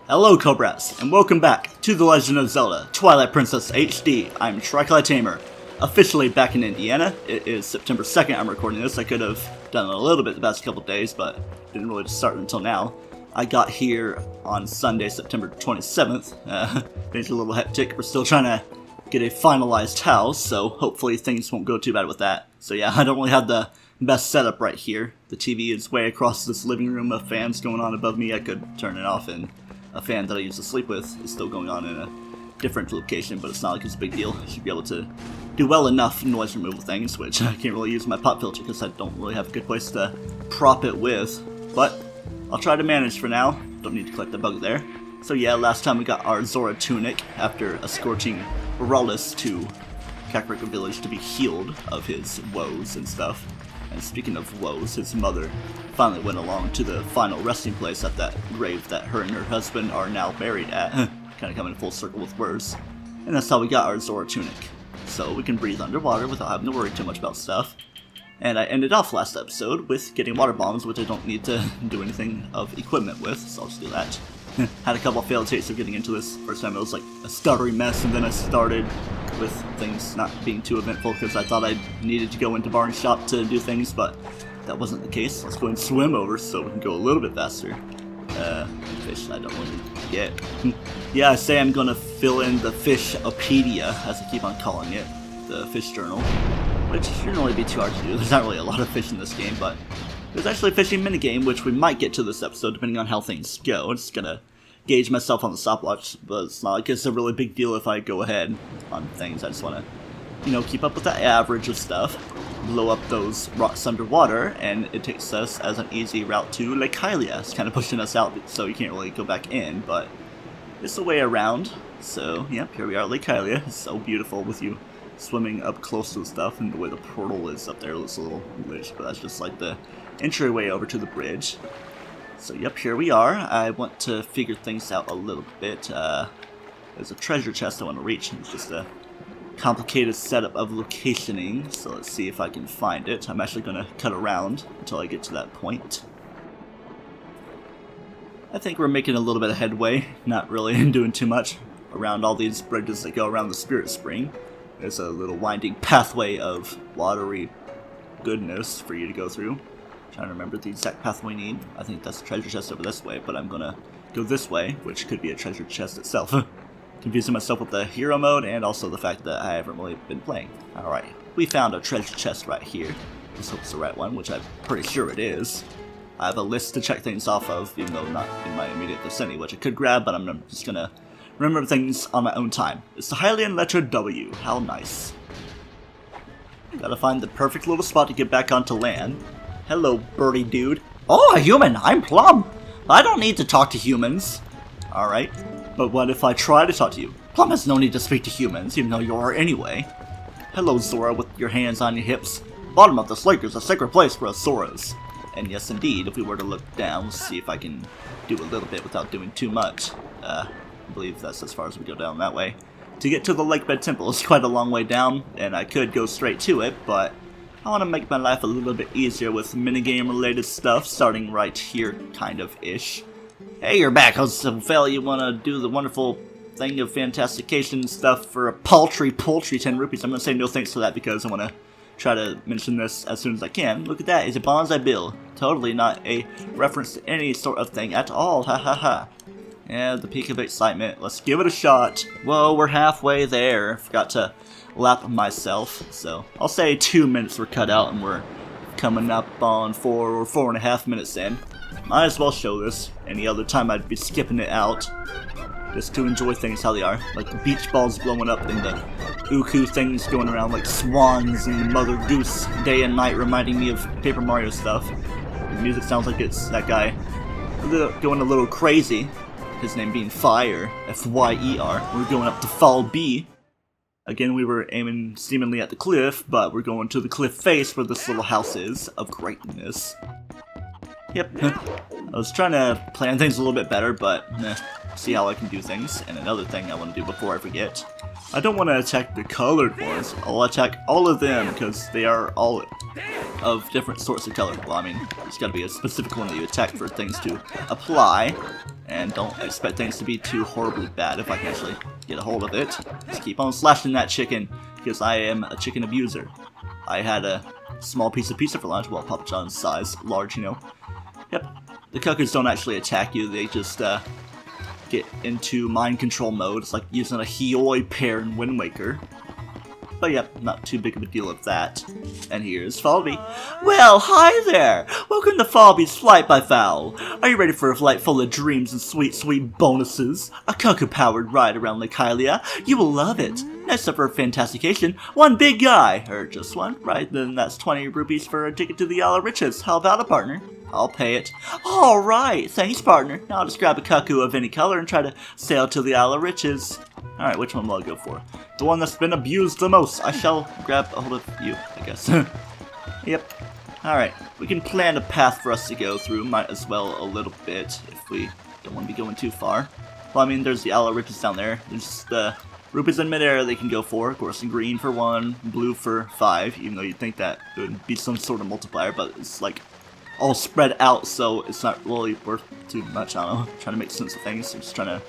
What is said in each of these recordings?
Hello Cobras, and welcome back to The Legend of Zelda Twilight Princess HD. I'm TryclydeTamer, officially back in Indiana. It is September 2nd I'm recording this. I could have done it a little bit the past couple days, but didn't really start until now. I got here on Sunday, September 27th. Things are a little hectic. We're still trying to get a finalized house, so hopefully things won't go too bad with that. So yeah, I don't really have the best setup right here. The TV is way across this living room, a fan's going on above me. I could turn it off, and a fan that I used to sleep with is still going on in a different location, but it's not like it's a big deal. I should be able to do well enough noise removal things, which I can't really use my pop filter because I don't really have a good place to prop it with. But I'll try to manage for now. Don't need to collect the bug there. So yeah, last time we got our Sora Tunic after escorting Borales to Kakou village to be healed of his woes and stuff. And speaking of woes, his mother finally went along to the final resting place at that grave that her and her husband are now buried at. Kind of coming full circle with words. And that's how we got our Sora Tunic. So we can breathe underwater without having to worry too much about stuff. And I ended off last episode with getting water bombs, which I don't need to do anything of equipment with, so I'll just do that. Had a couple of failed attempts of getting into this. First time it was like a stuttery mess, and then I started with things not being too eventful because I thought I needed to go into Barn Shop to do things, but that wasn't the case. Let's go and swim over so we can go a little bit faster. Fish I don't really get. Yeah, I say I'm gonna fill in the Fishopedia, as I keep on calling it, the fish journal, which shouldn't really be too hard to do. There's not really a lot of fish in this game, but there's actually a fishing minigame, which we might get to this episode, depending on how things go. I'm just gonna gauge myself on the stopwatch, but it's not like it's a really big deal if I go ahead on things. I just want to, keep up with the average of stuff, blow up those rocks underwater, and it takes us as an easy route to Lake Hylia. It's kind of pushing us out, so you can't really go back in, but it's a way around. So, yep, here we are, Lake Hylia. It's so beautiful with you swimming up close to the stuff, and the way the portal is up there looks a little glitched, but that's just like the entryway over to the bridge. So yep, here we are. I want to figure things out a little bit. There's a treasure chest I want to reach. It's just a complicated setup of locationing, so let's see if I can find it. I'm actually going to cut around until I get to that point. I think we're making a little bit of headway, not really doing too much around all these bridges that go around the Spirit Spring. There's a little winding pathway of watery goodness for you to go through. Trying to remember the exact path we need. I think that's a treasure chest over this way, but I'm gonna go this way, which could be a treasure chest itself. Confusing myself with the hero mode and also the fact that I haven't really been playing. Alright, we found a treasure chest right here. Let's hope it's the right one, which I'm pretty sure it is. I have a list to check things off of, even though not in my immediate vicinity, which I could grab, but I'm just gonna remember things on my own time. It's the Hylian letter W. How nice. Gotta find the perfect little spot to get back onto land. Hello, birdie dude. Oh, a human! I'm Plum! I don't need to talk to humans. Alright, but what if I try to talk to you? Plum has no need to speak to humans, even though you are anyway. Hello, Sora, with your hands on your hips. Bottom of this lake is a sacred place for us Soras. And yes, indeed, if we were to look down, let's see if I can do a little bit without doing too much. I believe that's as far as we go down that way. To get to the Lakebed Temple is quite a long way down, and I could go straight to it, but I want to make my life a little bit easier with minigame related stuff, starting right here, kind of ish. Hey, you're back, Fel. You want to do the wonderful thing of fantastication stuff for a paltry 10 rupees? I'm going to say no thanks to that because I want to try to mention this as soon as I can. Look at that, it's a bonsai bill. Totally not a reference to any sort of thing at all, ha ha ha. Yeah, the peak of excitement. Let's give it a shot. Whoa, we're halfway there. Forgot to lap myself, so I'll say 2 minutes were cut out and we're coming up on 4 or 4.5 minutes in. Might as well show this. Any other time I'd be skipping it out just to enjoy things how they are, like the beach balls blowing up and the uku things going around like swans and Mother Goose day and night, reminding me of Paper Mario stuff. The music sounds like it's that guy going a little crazy, his name being Fire, F-Y-E-R. We're going up to Fall B. Again, we were aiming seemingly at the cliff, but we're going to the cliff face where this little house is of greatness. Yep. I was trying to plan things a little bit better, but see how I can do things. And another thing I want to do before I forget, I don't want to attack the colored ones. I'll attack all of them because they are all of different sorts of color. Well, I mean, there's got to be a specific one that you attack for things to apply. And don't expect things to be too horribly bad if I can actually get a hold of it. Just keep on slashing that chicken, because I am a chicken abuser. I had a small piece of pizza for lunch, well, Papa John's size, large, you know. Yep, the Kakus don't actually attack you, they just get into mind control mode. It's like using a Hioi pair in Wind Waker. But yep, not too big of a deal of that. And here's Falby. Well, hi there! Welcome to Falby's Flight by Fowl. Are you ready for a flight full of dreams and sweet, sweet bonuses? A Kakou-powered ride around Lake Hylia? You will love it. Next up for Fantastication, one big guy. Or just one? Right, then that's 20 rupees for a ticket to the Isle of Riches. How about it, partner? I'll pay it. Alright, thanks, partner. Now I'll just grab a Kakou of any color and try to sail to the Isle of Riches. Alright, which one will I go for? The one that's been abused the most. I shall grab a hold of you, I guess. Yep. Alright, we can plan a path for us to go through. Might as well a little bit if we don't want to be going too far. Well, I mean, there's the Isle of Riches down there. There's the rupees in midair they can go for. Of course, green for 1, blue for 5, even though you'd think that it would be some sort of multiplier, but it's like all spread out, so it's not really worth too much. I don't know, trying to make sense of things. I'm just trying to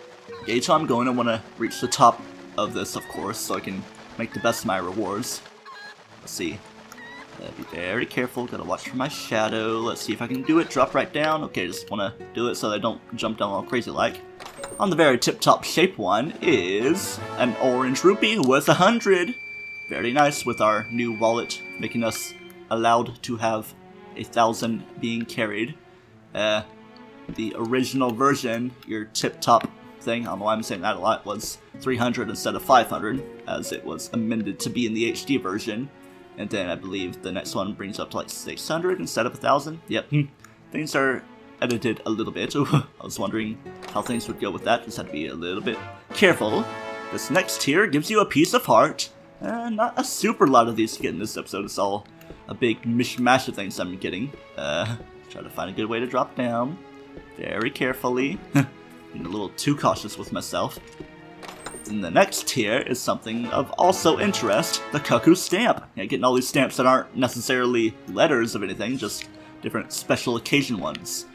gauge how I'm going. I want to reach the top of this, of course, so I can make the best of my rewards. Let's see. Be very careful. Gotta watch for my shadow. Let's see if I can do it. Drop right down. Okay, just want to do it so that I don't jump down all crazy like. On the very tip-top shape one is an orange rupee worth 100. Very nice, with our new wallet making us allowed to have 1,000 being carried. The original version, your tip-top thing, I don't know why I'm saying that a lot, was 300 instead of 500, as it was amended to be in the HD version. And then I believe the next one brings up to like 600 instead of 1,000. Yep, things are edited a little bit. I was wondering how things would go with that. Just had to be a little bit careful. This next tier gives you a piece of heart. Not a super lot of these to get in this episode. It's all a big mishmash of things I'm getting. Try to find a good way to drop down. Very carefully. Being a little too cautious with myself. And the next tier is something of also interest, the Kakou stamp. Yeah, getting all these stamps that aren't necessarily letters of anything, just different special occasion ones.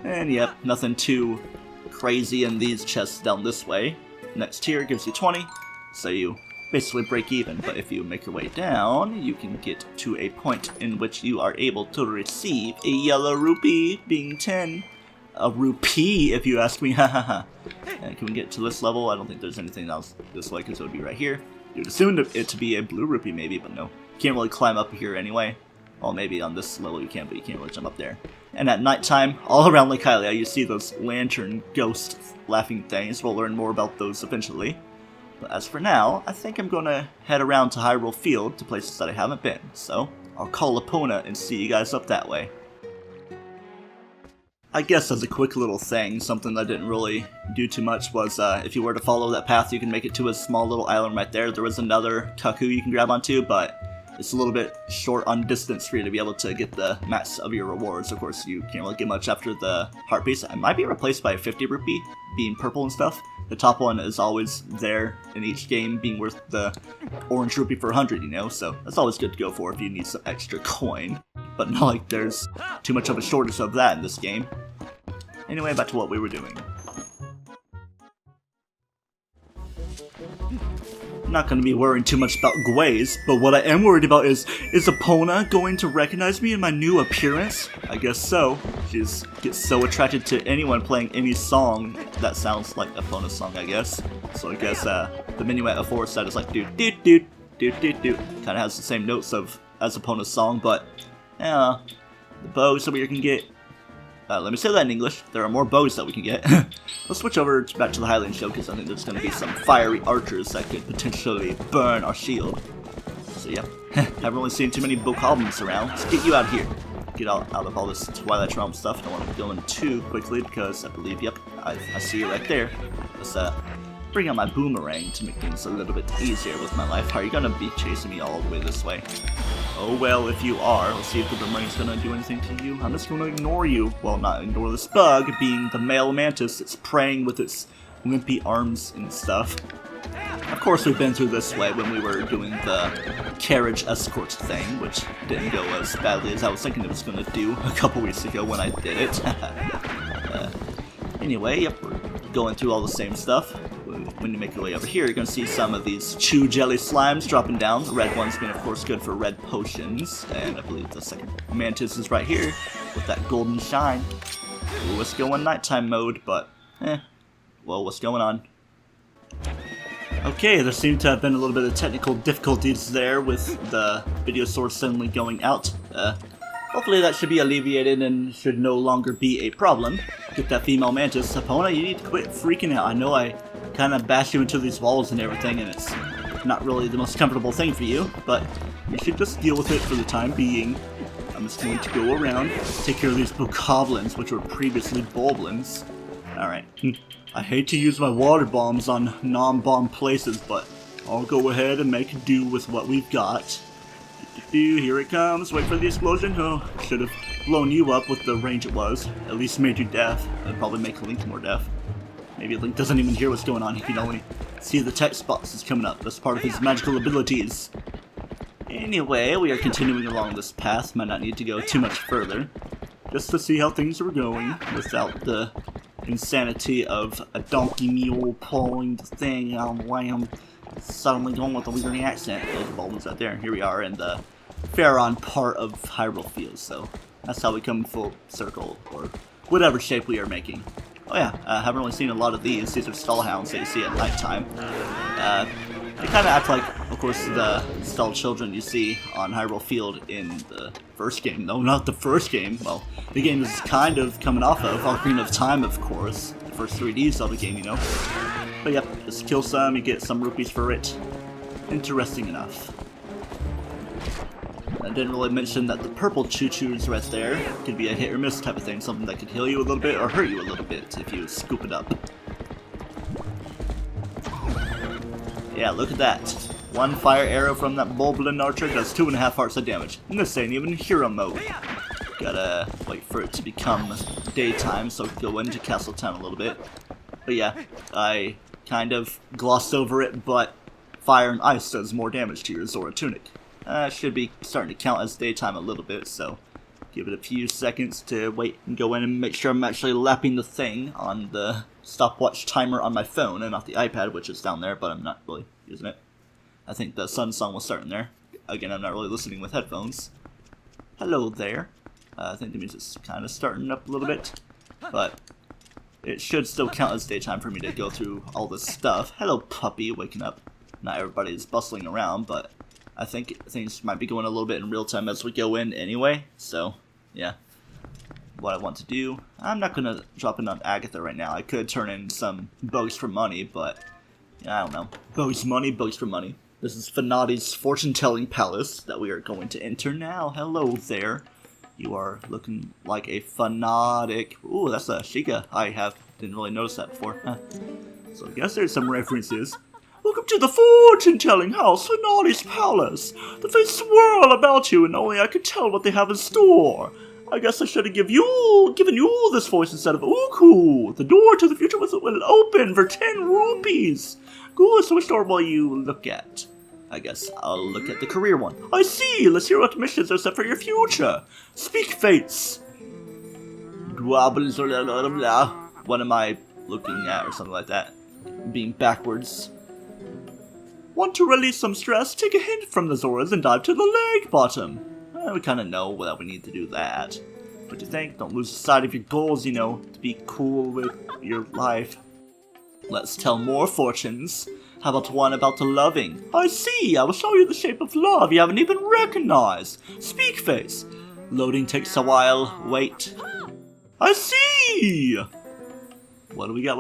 And yep, nothing too crazy in these chests down this way. Next tier gives you 20, so you basically break even, but if you make your way down, you can get to a point in which you are able to receive a yellow rupee, being 10. A rupee, if you ask me, hahaha. And can we get to this level? I don't think there's anything else this way, because it would be right here. You'd assume it to be a blue rupee, maybe, but no. You can't really climb up here anyway. Well, maybe on this level you can, but you can't really jump up there. And at nighttime, all around Lake Hylia, you see those lantern ghost laughing things. We'll learn more about those eventually. But as for now, I think I'm gonna head around to Hyrule Field, to places that I haven't been. So, I'll call Epona and see you guys up that way. I guess as a quick little thing, something that didn't really do too much was, if you were to follow that path, you can make it to a small little island right there. There was another Kakou you can grab onto, but it's a little bit short on distance for you to be able to get the max of your rewards. Of course, you can't really get much after the heart piece. It might be replaced by a 50 rupee, being purple and stuff. The top one is always there in each game, being worth the orange rupee for 100, you know, so that's always good to go for if you need some extra coin. But not like there's too much of a shortage of that in this game. Anyway, back to what we were doing. I'm not going to be worrying too much about Gwaze, but what I am worried about is Epona going to recognize me in my new appearance? I guess so. She just gets so attracted to anyone playing any song that sounds like Epona's song, I guess. So I guess the minuet aforesaid is like doot doot doot doot doot doot. Kind of has the same notes as Epona's song, but yeah, the bows that we can get. Let me say that in English. There are more bows that we can get. Let's switch over back to the Highland Show, because I think there's going to be some fiery archers that could potentially burn our shield. So yeah, haven't really seen too many bokoblins around. Let's get you out of here. Get out of all this Twilight Realm stuff. Don't want to go in too quickly, because I believe, yep, I see you right there. Let's bring out my boomerang to make things a little bit easier with my life. Are you going to be chasing me all the way this way? Oh well, if you are, let's see if the boomerang's gonna do anything to you. I'm just gonna ignore you. Well, not ignore this bug, being the male mantis. It's praying with its wimpy arms and stuff. Of course, we've been through this way when we were doing the carriage escort thing, which didn't go as badly as I was thinking it was going to do a couple weeks ago when I did it. Anyway, yep, we're going through all the same stuff. When you make your way over here, you're going to see some of these chew jelly slimes dropping down. The red one's being, of course, good for red potions. And I believe the second mantis is right here with that golden shine. Ooh, let's go in nighttime mode, but, well, what's going on? Okay, there seemed to have been a little bit of technical difficulties there with the video source suddenly going out. Hopefully that should be alleviated and should no longer be a problem. Get that female mantis. Epona, you need to quit freaking out. I know I kind of bash you into these walls and everything, and it's not really the most comfortable thing for you, but you should just deal with it for the time being. I'm just going to go around, take care of these bokoblins, which were previously boblins. Alright. I hate to use my water bombs on non-bomb places, but I'll go ahead and make do with what we've got. Here it comes. Wait for the explosion. Oh, should have blown you up with the range it was. At least made you deaf. That'd probably make Link more deaf. Maybe Link doesn't even hear what's going on. He can only see the text boxes coming up. That's part of his magical abilities. Anyway, we are continuing along this path. Might not need to go too much further. Just to see how things are going without the insanity of a donkey mule pulling the thing on lamb. Suddenly going with a weird accent. Those bones out there. Here we are in the Pharaon part of Hyrule Field, so that's how we come full circle, or whatever shape we are making. Oh yeah, I haven't really seen a lot of these. These are stallhounds that you see at nighttime. They kind of act like, of course, the stall children you see on Hyrule Field in the first game. No, not the first game. Well, the game is kind of coming off of Ocarina of Time, of course. The first 3D Zelda game, you know. But yep, just kill some, you get some rupees for it. Interesting enough. I didn't really mention that the purple choo-choos right there could be a hit or miss type of thing. Something that could heal you a little bit or hurt you a little bit if you scoop it up. Yeah, look at that. One fire arrow from that Boblin archer does 2.5 hearts of damage. And this ain't even hero mode. Gotta wait for it to become daytime so go into Castle Town a little bit. But yeah, I kind of glossed over it, but fire and ice does more damage to your Zora Tunic. Should be starting to count as daytime a little bit, so give it a few seconds to wait and go in and make sure I'm actually lapping the thing on the stopwatch timer on my phone and not the iPad, which is down there, but I'm not really using it. I think the sun song was starting there. Again, I'm not really listening with headphones. Hello there. I think the music's kind of starting up a little bit, but it should still count as daytime for me to go through all this stuff. Hello, puppy, waking up. Not everybody is bustling around, but I think things might be going a little bit in real time as we go in anyway. So, yeah. What I want to do, I'm not going to drop in on Agatha right now. I could turn in some bugs for money, but yeah, I don't know. Bugs for money. This is Fanati's fortune-telling palace that we are going to enter now. Hello there. You are looking like a fanatic. Ooh, that's a Sheikah. Didn't really notice that before. Huh. So I guess there's some references. Welcome to the fortune-telling house, Fanati's palace. The fates swirl about you, and only I can tell what they have in store. I guess I should have given you this voice instead of Uku. The door to the future will open for 10 rupees. Good, so which door will you look at? I guess I'll look at the career one. I see! Let's hear what missions are set for your future. Speak, fates! What am I looking at, or something like that? Being backwards. Want to release some stress? Take a hint from the Zoras and dive to the lake bottom. We kind of know that we need to do that. What do you think? Don't lose sight of your goals, you know, to be cool with your life. Let's tell more fortunes. How about one about the loving? I see! I will show you the shape of love you haven't even recognized. Speak, face. Loading takes a while. Wait. I see! What do we got?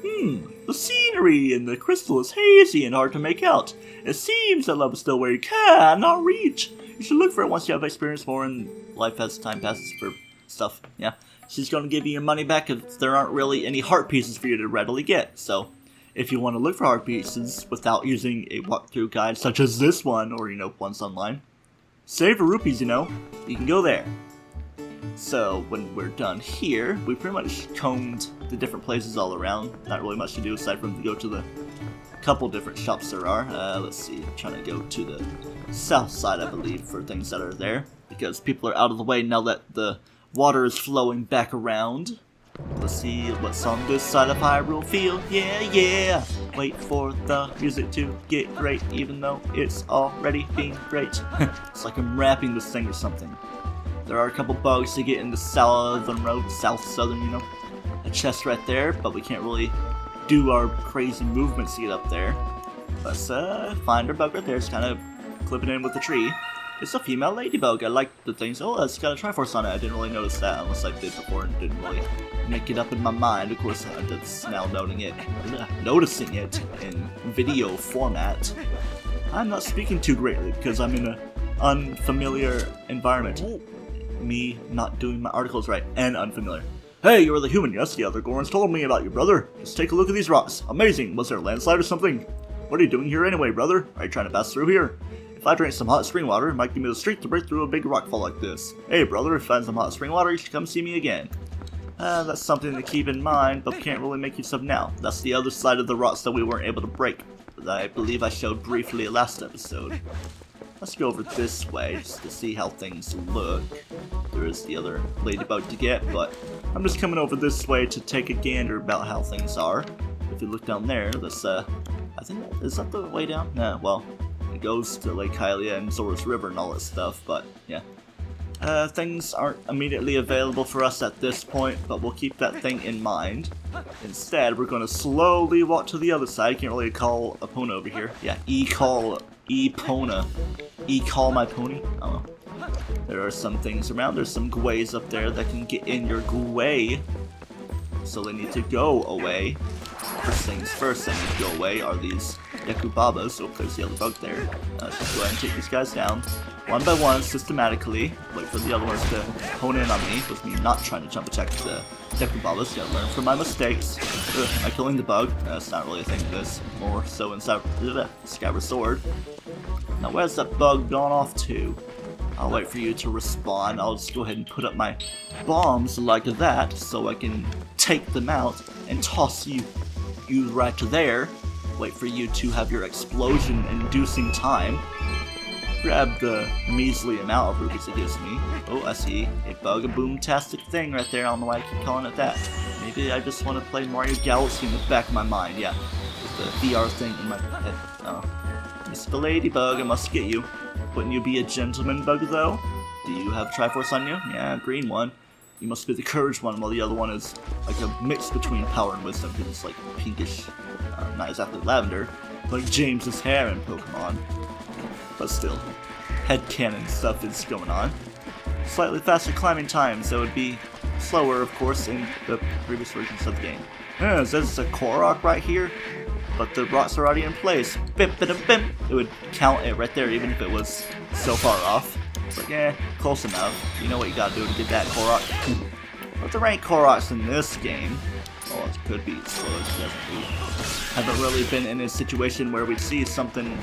The scenery in the crystal is hazy and hard to make out. It seems that love is still where you cannot reach. You should look for it once you have experience more and life as time passes for stuff. Yeah. She's going to give you your money back if there aren't really any heart pieces for you to readily get. So, if you want to look for heart pieces without using a walkthrough guide such as this one, or, ones online, save for rupees, you can go there. So, when we're done here, we pretty much combed the different places all around. Not really much to do aside from to go to the A couple different shops there are. Let's see, I'm trying to go to the south side, I believe, for things that are there, because people are out of the way now that the water is flowing back around. Let's see what's on this side of Hyrule Field. Yeah, yeah! Wait for the music to get great, even though it's already being great. It's like I'm rapping this thing or something. There are a couple bugs to get in the southern road, southern, you know. A chest right there, but we can't really do our crazy movements to get up there. Let's find our bug right there. It's kind of clipping in with the tree. It's a female ladybug. I like the things. Oh, it's got a Triforce on it. I didn't really notice that unless I did before and didn't really make it up in my mind. Of course, I'm just now noticing it in video format. I'm not speaking too greatly because I'm in an unfamiliar environment. Me not doing my articles right and unfamiliar. Hey, you're the human, yes? The other Gorons told me about you, brother. Just take a look at these rocks. Amazing. Was there a landslide or something? What are you doing here anyway, brother? Are you trying to pass through here? If I drink some hot spring water, it might give me the strength to break through a big rockfall like this. Hey, brother, if you find some hot spring water, you should come see me again. That's something to keep in mind, but can't really make use of now. That's the other side of the rocks that we weren't able to break, that I believe I showed briefly last episode. Let's go over this way, just to see how things look. There is the other ladybug to get, but I'm just coming over this way to take a gander about how things are. If you look down there, this, I think, is that the way down? Nah, well, it goes to Lake Hylia and Zora's River and all that stuff, but, yeah. Things aren't immediately available for us at this point, but we'll keep that thing in mind. Instead, we're going to slowly walk to the other side. Can't really call Epona over here. Yeah, Epona. Call my pony? I don't know. There are some things around. There's some gways up there that can get in your gway. So they need to go away. First things first that need to go away are these Kakou. So there's the other bug there. Let's just go ahead and take these guys down. One by one, systematically. Wait for the other ones to hone in on me, with me not trying to jump attack the Kakou. Gotta learn from my mistakes. Am I killing the bug? That's not really a thing. This more so inside Skyward Sword. Now where's that bug gone off to? I'll wait for you to respawn. I'll just go ahead and put up my bombs like that, so I can take them out and toss you right there. Wait for you to have your explosion-inducing time. Grab the measly amount of rupees it gives me. Oh, I see a bug-a-boom-tastic thing right there. I don't know why I keep calling it that. Maybe I just want to play Mario Galaxy in the back of my mind. Yeah, with the VR thing in my head. Oh, Mr. Ladybug, I must get you. Wouldn't you be a gentleman bug, though? Do you have Triforce on you? Yeah, green one. You must be the courage one, while the other one is like a mix between power and wisdom, because it's like pinkish, not exactly lavender, like James's hair in Pokemon. But still, headcanon stuff is going on. Slightly faster climbing time, so it would be slower, of course, in the previous versions of the game. Yeah, it says it's a Korok right here, but the rocks are already in place. Bip, bip, bip. It would count it right there, even if it was so far off. It's like, eh, close enough. You know what you gotta do to get that Korok. But there ain't Koroks in this game. Oh, it could be slow, because we haven't really been in a situation where we see something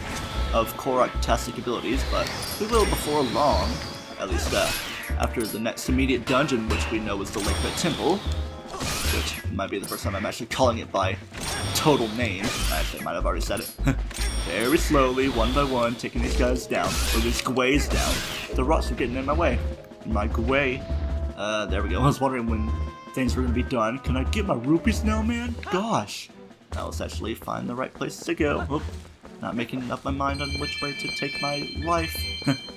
of Korok-tastic abilities, but we will before long. At least after the next immediate dungeon, which we know is the Lake Pit Temple, which might be the first time I'm actually calling it by total name. Actually, I might have already said it. Very slowly, one by one, taking these guys down, or these gways down. The rocks are getting in my way. My gway. There we go. I was wondering when things were gonna be done. Can I get my rupees now, man? Gosh. Now let's actually find the right place to go. Oop. Not making up my mind on which way to take my life.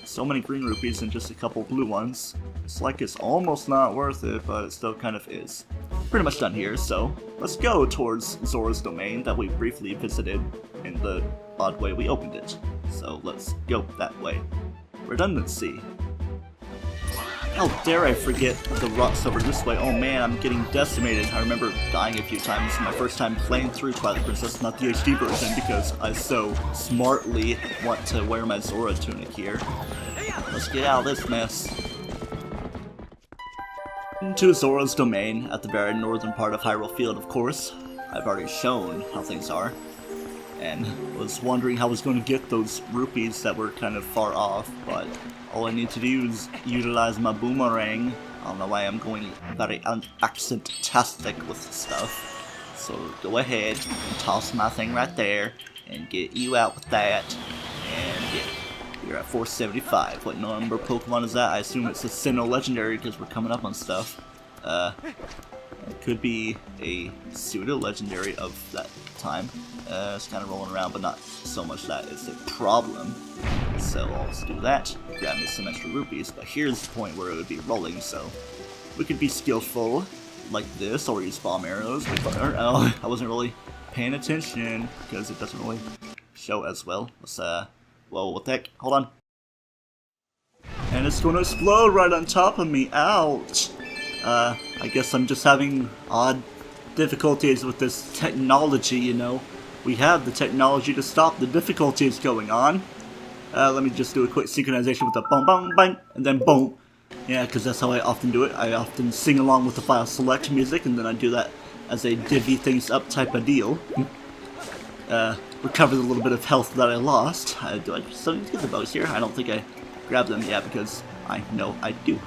So many green rupees and just a couple blue ones. It's like it's almost not worth it, but it still kind of is. Pretty much done here, so let's go towards Zora's domain that we briefly visited in the odd way we opened it. So let's go that way. Redundancy. How dare I forget the rocks over this way. Oh man, I'm getting decimated. I remember dying a few times my first time playing through Twilight Princess, not the HD version, because I so smartly want to wear my Zora tunic here. Let's get out of this mess. Into Zora's domain, at the very northern part of Hyrule Field, of course. I've already shown how things are, and was wondering how I was going to get those rupees that were kind of far off, but all I need to do is utilize my boomerang. I don't know why I'm going very accent-tastic with stuff. So go ahead and toss my thing right there and get you out with that. And you're at 475. What number Pokemon is that? I assume it's a Sinnoh Legendary because we're coming up on stuff. It could be a pseudo legendary of that time. It's kind of rolling around, but not so much that it's a problem. So let's do that. Grab me some extra rupees. But here's the point where it would be rolling. So we could be skillful like this, or use bomb arrows. Oh, I wasn't really paying attention because it doesn't really show as well. Let's whoa, what the heck? Hold on. And it's going to explode right on top of me. Ouch. I guess I'm just having odd difficulties with this technology, you know. We have the technology to stop the difficulties going on. Let me just do a quick synchronization with the boom, boom, bang, and then boom. Yeah, because that's how I often do it. I often sing along with the file select music, and then I do that as a divvy things up type of deal. Recover the little bit of health that I lost. Do I still need to get the bows here? I don't think I grabbed them. Yeah, because I know I do.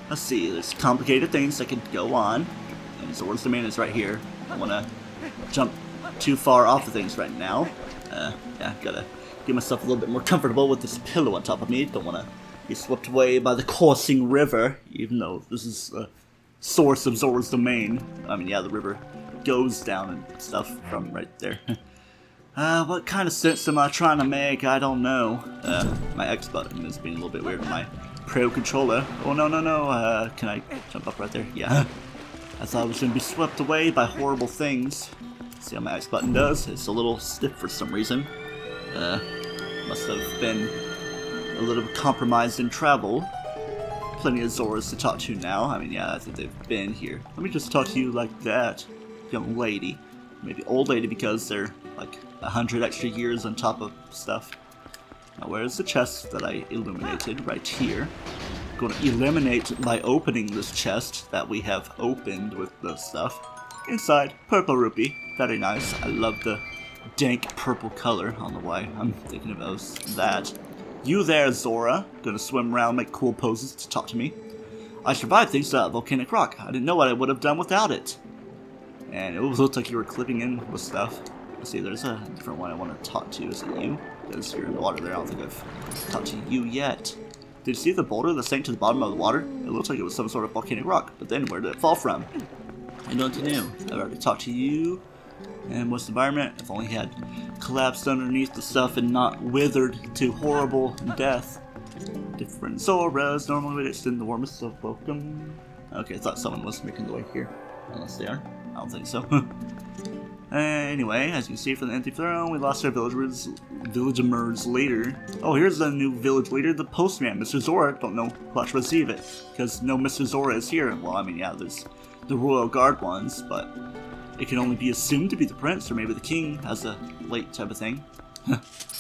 Let's see, there's complicated things that could go on. And Zora's domain is right here. I don't want to jump too far off of things right now. Yeah, gotta get myself a little bit more comfortable with this pillow on top of me. Don't want to be swept away by the coursing river, even though this is the source of Zora's domain. I mean, yeah, the river goes down and stuff from right there. What kind of sense am I trying to make? I don't know. My X button is being a little bit weird with my Pro controller. Oh, no, no, no. Can I jump up right there? Yeah. I thought I was going to be swept away by horrible things. See how my X button does? It's a little stiff for some reason. Must have been a little bit compromised in travel. Plenty of Zoras to talk to now. I mean, yeah, I think they've been here. Let me just talk to you like that, young lady. Maybe old lady because they're like 100 extra years on top of stuff. Now, where's the chest that I illuminated? Right here. I'm going to eliminate by opening this chest that we have opened with the stuff. Inside, purple rupee. Very nice. I love the dank purple color. I don't know why I'm thinking of that. You there, Zora. Gonna swim around, make cool poses to talk to me. I survived thanks to that volcanic rock. I didn't know what I would have done without it. And it looked like you were clipping in with stuff. Let's see, there's a different one I want to talk to. Is it you? Because you're in the water there. I don't think I've talked to you yet. Did you see the boulder that sank to the bottom of the water? It looks like it was some sort of volcanic rock. But then where did it fall from? I don't know. I've already talked to you. And what's the environment? If only had collapsed underneath the stuff and not withered to horrible death. Different Zoras normally would extend the warmest of welcome. Okay, I thought someone was making the way here. Unless they are. I don't think so. Anyway, as you can see from the empty throne, we lost our villagers later. Oh, here's the new village leader, the postman, Mr. Zora. Don't know how to receive it, because no Mr. Zora is here. Well, I mean, yeah, there's the royal guard ones, but it can only be assumed to be the prince, or maybe the king as a late type of thing.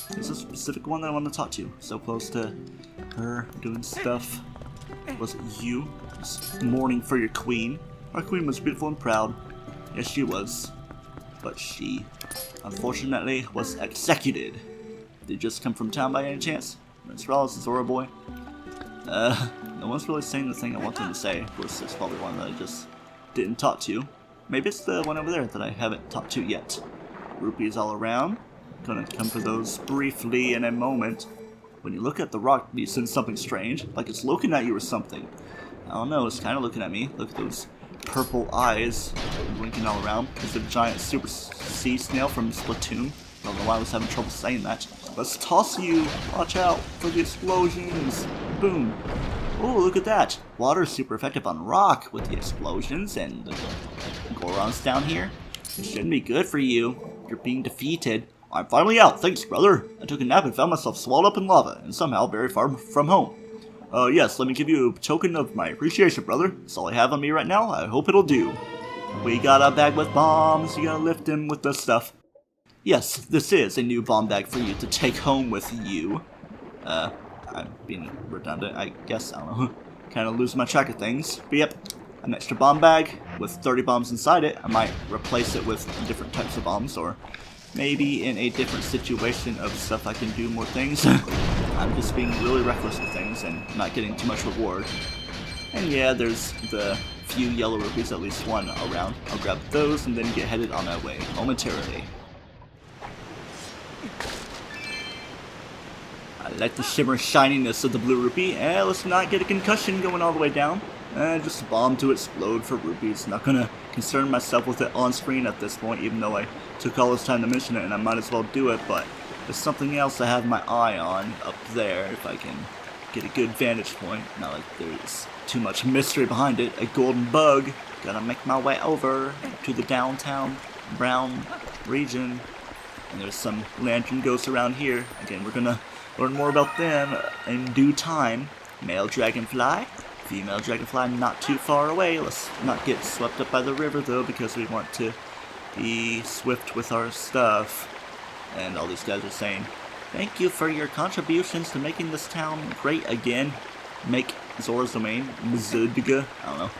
There's a specific one that I want to talk to. So close to her doing stuff. Was it you? Just mourning for your queen. Our queen was beautiful and proud. Yes, she was. But she, unfortunately, was executed. Did you just come from town by any chance? Prince Rawls, the Zora boy? No one's really saying the thing I want them to say. Of course, there's probably one that I just didn't talk to. Maybe it's the one over there that I haven't talked to yet. Rupees all around. Gonna come for those briefly in a moment. When you look at the rock, you sense something strange, like it's looking at you or something. I don't know, it's kind of looking at me. Look at those purple eyes blinking all around. It's a giant super sea snail from Splatoon. I don't know why I was having trouble saying that. Let's toss you. Watch out for the explosions. Boom. Oh, look at that. Water is super effective on rock with the explosions and the Gorons down here. It shouldn't be good for you. You're being defeated. I'm finally out. Thanks, brother. I took a nap and found myself swallowed up in lava and somehow very far from home. Yes, let me give you a token of my appreciation, brother. That's all I have on me right now. I hope it'll do. We got a bag with bombs. You gotta lift him with the stuff. Yes, this is a new bomb bag for you to take home with you. I'm being redundant, I guess. I don't know. Kind of losing my track of things. But yep, an extra bomb bag with 30 bombs inside it. I might replace it with different types of bombs, or maybe in a different situation of stuff I can do more things. I'm just being really reckless with things and not getting too much reward. And yeah, there's the few yellow rupees, at least one around. I'll grab those and then get headed on our way momentarily. I like the shimmer shininess of the blue rupee, and let's not get a concussion going all the way down. Just a bomb to explode for rupees. Not gonna concern myself with it on screen at this point, even though I took all this time to mention it and I might as well do it, but there's something else I have my eye on up there if I can get a good vantage point. Not like there's too much mystery behind it. A golden bug. Gotta make my way over to the downtown brown region. And there's some lantern ghosts around here. Again, we're gonna learn more about them in due time. Male dragonfly, female dragonfly not too far away. Let's not get swept up by the river though, because we want to be swift with our stuff. And all these guys are saying, thank you for your contributions to making this town great again. Make Zora's domain, Zelda, I don't know.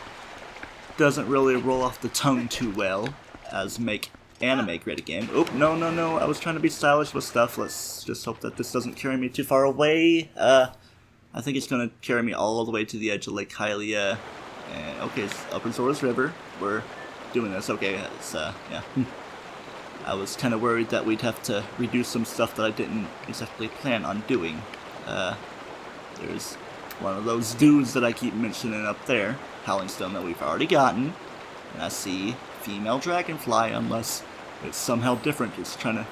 Doesn't really roll off the tongue too well as make anime great again. Oh, no, I was trying to be stylish with stuff. Let's just hope that this doesn't carry me too far away. I think it's gonna carry me all the way to the edge of Lake Hylia. And okay, it's Upper Zora's River. We're doing this. Okay, it's, yeah. I was kind of worried that we'd have to redo some stuff that I didn't exactly plan on doing. There's one of those dudes that I keep mentioning up there, Howling Stone, that we've already gotten. And I see female dragonfly, unless it's somehow different. It's trying to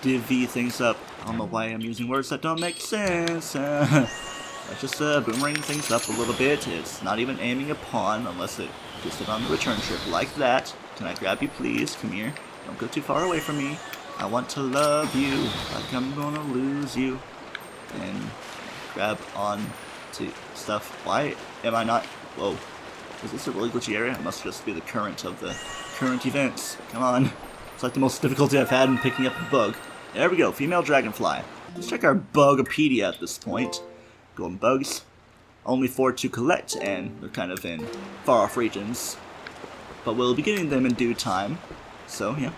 divvy things up. I don't know why I'm using words that don't make sense. Let's just boomerang things up a little bit. It's not even aiming upon, unless it gets it on the return trip like that. Can I grab you, please? Come here. Don't go too far away from me. I want to love you like I'm gonna lose you. And grab on to stuff. Why am I not... Whoa. Is this a really glitchy area? It must just be the current of the current events. Come on. It's like the most difficulty I've had in picking up a bug. There we go. Female dragonfly. Let's check our Bugopedia at this point. Golden bugs. Only 4 to collect, and they're kind of in far-off regions. But we'll be getting them in due time. So, yeah.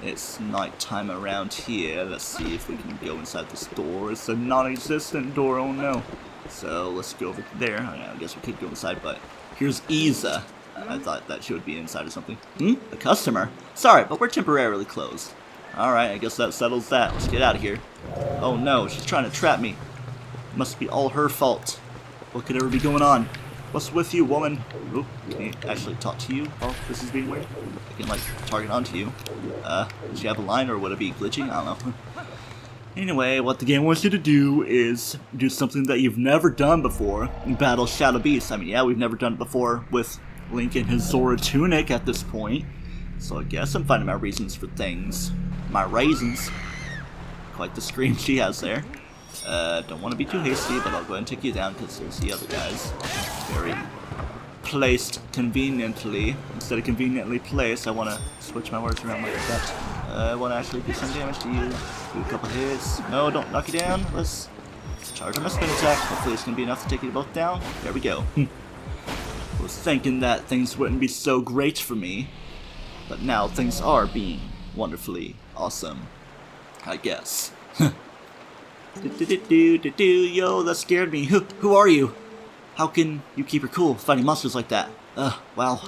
It's nighttime around here. Let's see if we can go inside this door. It's a non-existent door, oh no. So, let's go over there. I guess we could go inside, but here's Isa. I thought that she would be inside or something. A customer? Sorry, but we're temporarily closed. Alright, I guess that settles that. Let's get out of here. Oh no, she's trying to trap me. Must be all her fault. What could ever be going on? What's with you, woman? Oop, can I actually talk to you? Oh, this is being weird. I can, like, target onto you. Does she have a line, or would it be glitching? I don't know. Anyway, what the game wants you to do is do something that you've never done before. Battle Shadow Beast. I mean, yeah, we've never done it before with Link and his Zora Tunic at this point. So I guess I'm finding my reasons for things. My raisins. Quite the scream she has there. Don't want to be too hasty, but I'll go ahead and take you down because there's the other guys. Very placed conveniently. Instead of conveniently placed, I want to switch my words around like that. I want to actually do some damage to you. Do a couple hits. No, don't knock you down. Let's charge on my spin attack. Hopefully it's going to be enough to take you both down. There we go. I was thinking that things wouldn't be so great for me, but now things are being wonderfully awesome, I guess. Yo, that scared me. Who are you? How can you keep her cool fighting monsters like that? Wow,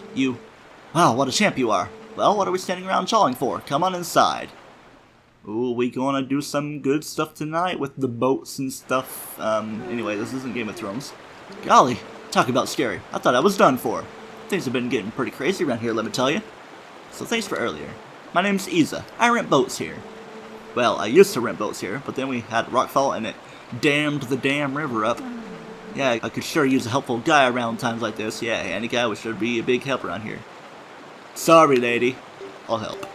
what a champ you are. Well, what are we standing around jawing for? Come on inside. Ooh, we gonna do some good stuff tonight with the boats and stuff. Anyway, this isn't Game of Thrones. Golly, talk about scary. I thought I was done for. Things have been getting pretty crazy around here, let me tell you. So thanks for earlier. My name's Isa. I rent boats here. Well, I used to rent boats here, but then we had rockfall and it dammed the damn river up. Yeah, I could sure use a helpful guy around times like this. Yeah, any guy would sure be a big help around here. Sorry, lady. I'll help.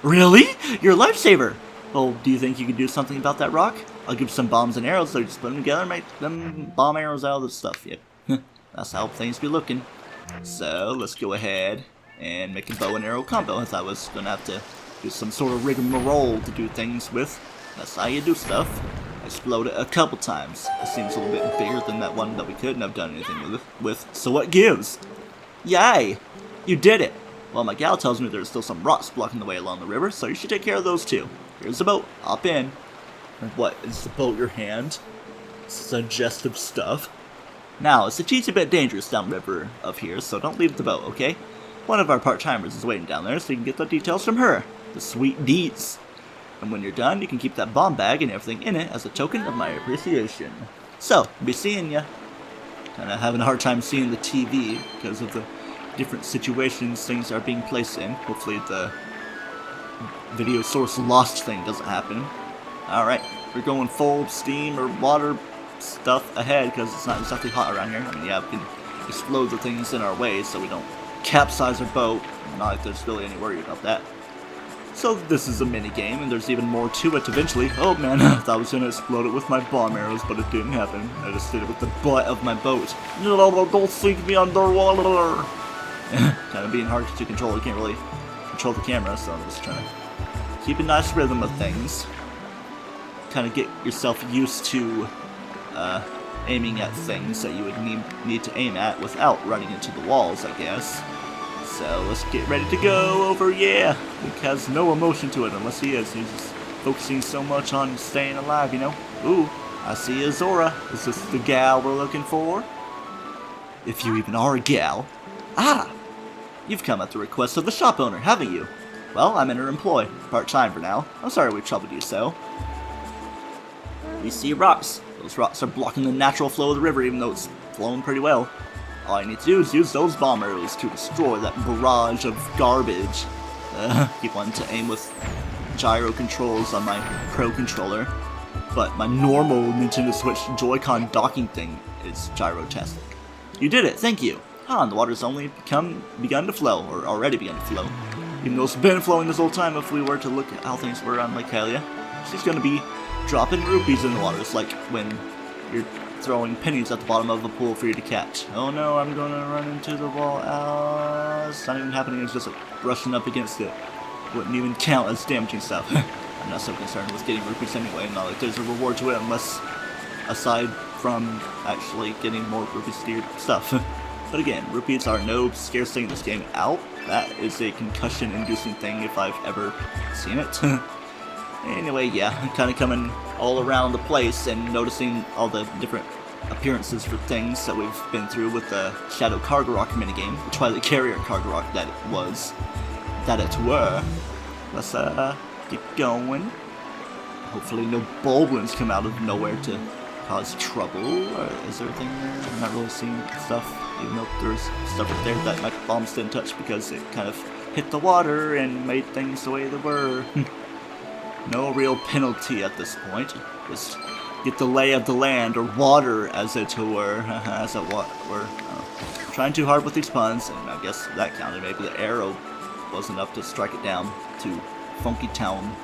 Really? You're a lifesaver! Well, do you think you could do something about that rock? I'll give you some bombs and arrows, so you just put them together and make them bomb arrows out of the stuff. Yep. That's how things be looking. So, let's go ahead and make a bow and arrow combo. I thought I was going to have to do some sort of rigmarole to do things with. That's how you do stuff. Explode it a couple times. It seems a little bit bigger than that one that we couldn't have done anything with. So what gives? Yay! You did it! Well, my gal tells me there's still some rocks blocking the way along the river, so you should take care of those too. Here's the boat. Hop in. What, is the boat your hand? Suggestive stuff. Now, it's a teensy bit dangerous downriver of here, so don't leave the boat, okay? One of our part-timers is waiting down there, so you can get the details from her. The sweet deeds. And when you're done, you can keep that bomb bag and everything in it as a token of my appreciation. So, be seeing ya. Kinda having a hard time seeing the TV because of the different situations things are being placed in. Hopefully the video source lost thing doesn't happen. Alright, we're going full steam or water stuff ahead because it's not exactly hot around here. I mean, yeah, we can explode the things in our way so we don't capsize our boat. Not like there's really any worry about that. So this is a mini game, and there's even more to it eventually. Oh man, I thought I was going to explode it with my bomb arrows, but it didn't happen. I just did it with the butt of my boat. No, don't sink me underwater! Kind of being hard to control. You can't really control the camera, so I'm just trying to keep a nice rhythm of things. Kind of get yourself used to aiming at things that you would need to aim at without running into the walls, I guess. So let's get ready to go over, yeah! Luke has no emotion to it unless he is. He's just focusing so much on staying alive, you know? Ooh, I see a Sora. Is this the gal we're looking for? If you even are a gal. Ah! You've come at the request of the shop owner, haven't you? Well, I'm in her employ. Part-time for now. I'm sorry we troubled you so. We see rocks. Those rocks are blocking the natural flow of the river even though it's flowing pretty well. All I need to do is use those bomb arrows to destroy that barrage of garbage. Keep wanting to aim with gyro controls on my Pro controller, but my normal Nintendo Switch Joy-Con docking thing is gyro-tastic. You did it, thank you! Ah, and the water's only begun to flow, or already begun to flow. Even though it's been flowing this whole time, if we were to look at how things were on Lake Hylia, she's gonna be dropping rupees in the water. It's like when you're throwing pennies at the bottom of a pool for you to catch. Oh no, I'm gonna run into the wall. It's not even happening, it's just like brushing up against it. Wouldn't even count as damaging stuff. I'm not so concerned with getting rupees anyway, not like there's a reward to it unless, aside from actually getting more rupees to your stuff. But again, rupees are no scarce thing in this game. Ow, that is a concussion-inducing thing if I've ever seen it. Anyway, yeah, kind of coming all around the place and noticing all the different appearances for things that we've been through with the Shadow Cargo Rock minigame, the Twilight Carrier Cargo Rock that it were. Let's get going. Hopefully no boblins come out of nowhere to cause trouble. Or is there a thing there? I'm not really seeing stuff, even though there's stuff right there that my bombs didn't touch because it kind of hit the water and made things the way they were. No real penalty at this point. Just get the lay of the land, or water as it were. As it were. Trying too hard with these puns, and I guess that counted. Maybe the arrow was enough to strike it down to Funky Town.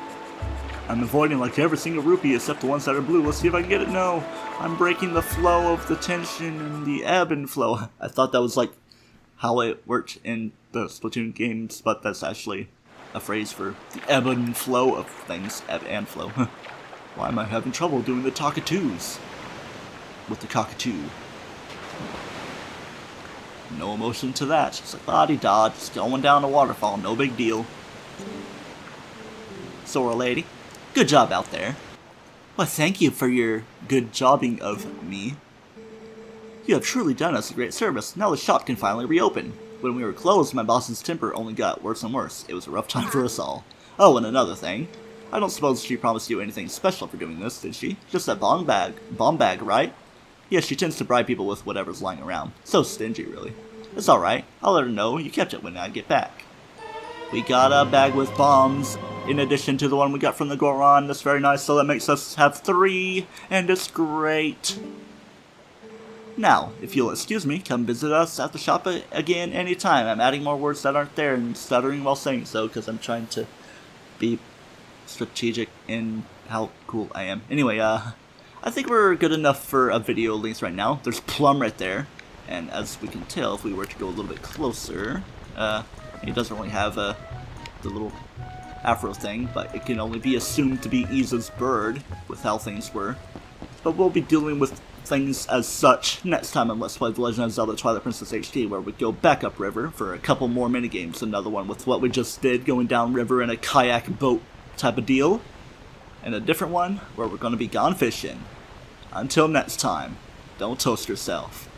I'm avoiding like every single rupee except the ones that are blue. Let's see if I can get it. No, I'm breaking the flow of the tension and the ebb and flow. I thought that was like how it worked in the Splatoon games, but that's actually a phrase for the ebb and flow of things. Ebb and flow. Why am I having trouble doing the cockatoos? With the cockatoo. No emotion to that. It's like la-di-da, just going down a waterfall, no big deal. Sora lady, good job out there. Well, thank you for your good jobbing of me. You have truly done us a great service. Now the shop can finally reopen. When we were closed, my boss's temper only got worse and worse. It was a rough time for us all. Oh, and another thing. I don't suppose she promised you anything special for doing this, did she? Just that bomb bag, right? Yes, she tends to bribe people with whatever's lying around. So stingy, really. It's alright. I'll let her know you kept it when I get back. We got a bag with bombs, in addition to the one we got from the Goron. That's very nice, so that makes us have 3, and it's great. Now, if you'll excuse me, come visit us at the shop again anytime. I'm adding more words that aren't there and stuttering while saying so, because I'm trying to be strategic in how cool I am. Anyway, I think we're good enough for a video length right now. There's Plum right there, and as we can tell, if we were to go a little bit closer, he doesn't really have the little afro thing, but it can only be assumed to be Isa's bird with how things were. But we'll be dealing with things as such next time on Let's Play The Legend of Zelda Twilight Princess HD, where we go back upriver for a couple more minigames. Another one with what we just did, going downriver in a kayak boat type of deal. And a different one where we're going to be gone fishing. Until next time, don't toast yourself.